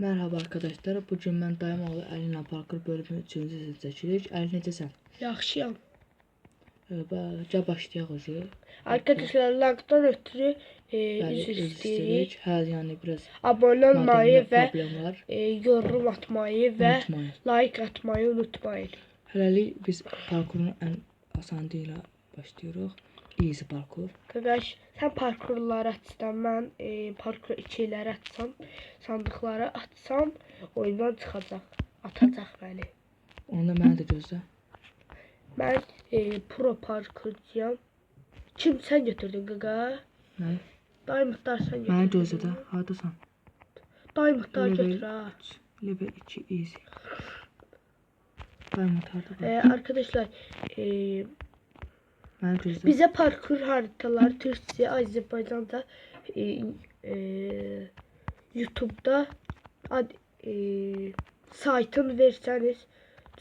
Merhaba arkadaşlar. Bugün ben Dayımoğlu Əlina Parkur bölümü 3-cü sezon çəkirik. Əli necəsən? Yaxşıyam. Gəl başlayaq özü. Arkadaşlar lagdan ötürü Üzr üzr istəyirik. istəyirik. Hə, yəni biraz Abone olmayı modemdə və problem var. yorum atmayı və Unutmayın. like atmayı unutmayın. Hələlik biz parkurun ən asanı ilə başlayırıq. Easy parkur. Qardaş, sən parkurları açsan, mən parkur 2'ləri açsam, sandıqları açsam, oyundan çıxacaq, atacaq məni. Onda məni də gözlə. Mən pro parkurcuyam. Kim sən götürdün qaqa? Nə? Diamondlar sən götürdün. Məni gözlə də. Hardasan? Diamondlar götür ha. Level 2 easy. Diamond harda? Arkadaşlar Məni gözlə. bize parkur haritaları Türkçe, Azerbaycan'da YouTube'da saytını verseniz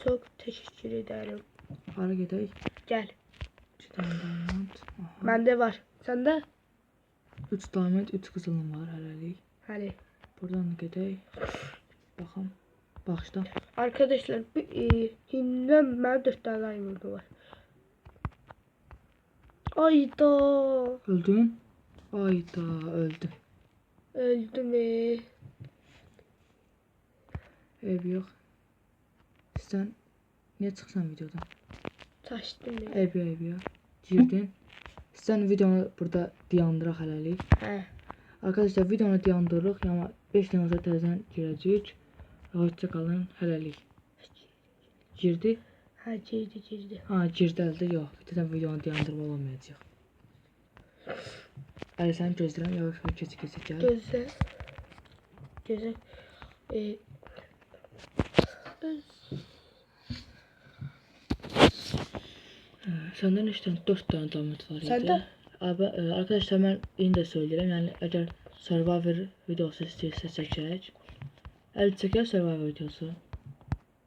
çok teşekkür ederim. Hara gedək? Gel. 2 tane diamond. Aha. Bende var. Sende? 3 diamond, 3 qızılım var hələlik. Hani. Buradan gedək. Baxım. Baxışdan. Arkadaşlar hinden ben 4 tane diamond var. Ayda. Öldün? Ayda öldüm. Öldü mü? Ev yox. Sən niyə çıxsan videodan? Taşdı mı? Ev yox. Girdin. Sən videonu burada dayandıraq hələlik. He. Arkadaşlar videonu dayandırırıq. Amma 5 dəqiqə sonra təzədən girəcəyik. Hoşça qalın hələlik. Girdi? Ha girdi. Ha girdi əldə yox. Təzədən videonu dayandırma olamayacaq. Əli səni gözləyirəm. Yavaş keçə gəl. Gözle. Gözle. Səndən 4 dənə diamond var idi. Səndə? Arkadaşlar mən indi də söyləyirəm. Yəni əgər Survivor videosu istəyirsə çəkək. Əli çəkər Survivor videosu.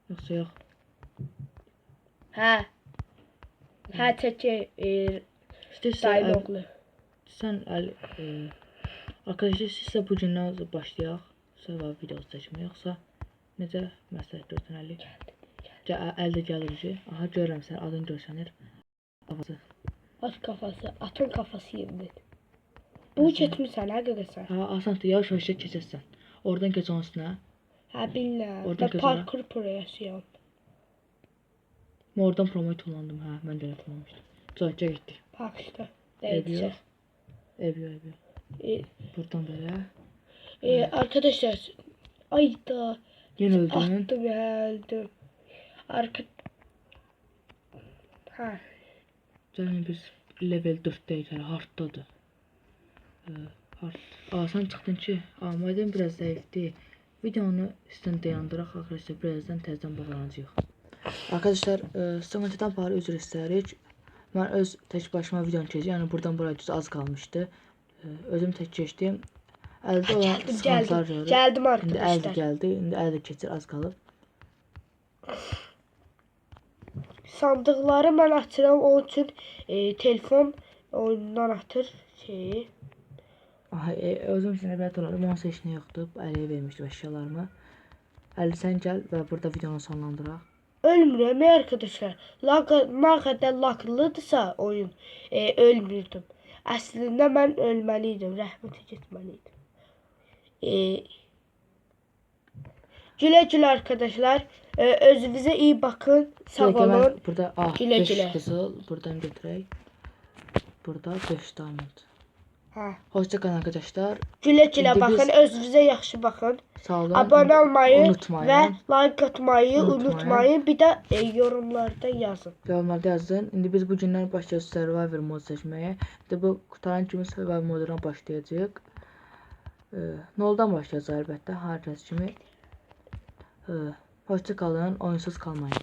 Yoxsa yox. Ha. Ha çəkir. İstəyirsən oğlu. sən Əli arkadaşlar sizə bu gündən başlayaq Survivor videosu çəkməyə, yoxsa necə məsləhət görsən Əli? Əldə gəlir. Aha görürəm sən adın görsənir. Kafası. At kafası. Atın kafası yerinde. Bu keçmirsən ha qaqasan. Ha asandır. Yavaş keçərsən. Oradan keç onun üstünə. Ha bilmirəm. Oradan Ben keç parkur proyasıyam. Mən oradan promote kullandım. Ha mən də elə kullanmışdım. Çoxca getdik. Bak işte. Ev Neyse. yox. Ev yox. Buradan belə. Arkadaşlar. Ayda. Yenə öldün. Attım öldüm. Ha. Canım biz level 4'dəyiz hələ harddadır. Sən çıxdın ki, madem biraz zəifdir. Videonu üstdən dayandıraq arkadaşlar, birazdan təzədən bağlanacağıq. Arkadaşlar, sonradan bari üzr istəyirik. Mən öz tək başıma videonu çəkəcəm. Yəni buradan buraya düz az qalmışdı. Özüm tək keçdim. Əldə olan sıxıntılar görürük. Gəldim İndi arkadaşlar. əldə gəldi. İndi əldə keçir, az qalıb. Sandıqları mən açıram, onun üçün telefon oyundan atır şeyi. Aha, özüm üçün əvvəl olarım, onsa heç nə yoxdur. Əliyə vermişdim əşyalarımı. Əli sən gəl və burada videonu sonlandıraq. Ölmürəm arkadaşlar. Nə qədər laglıdırsa oyun, ölmürdüm. Əslində mən ölməliydim, rəhmətə getməliydim. Güle arkadaşlar. Özünüze iyi bakın. Sağ olun. Burada güle 5 güle. qızıl buradan götürək. Burada 5 diamond. Ha. Hoşça kalın arkadaşlar. Güle bakın. Biz... Özünüze yaxşı bakın. Sağ olun. Abone olmayı unutmayın. ve like atmayı unutmayın. Bir de yorumlarda yazın. Yorumlarda yazın. İndi biz bu gündən başlayacağız Survivor mod seçməyə. İndi bu qutaran kimi Survivor moduna başlayacağıq. Noldan başlayacağız əlbəttə. Hər kəs kimi. Hoşça kalın. Oyunsuz kalmayın.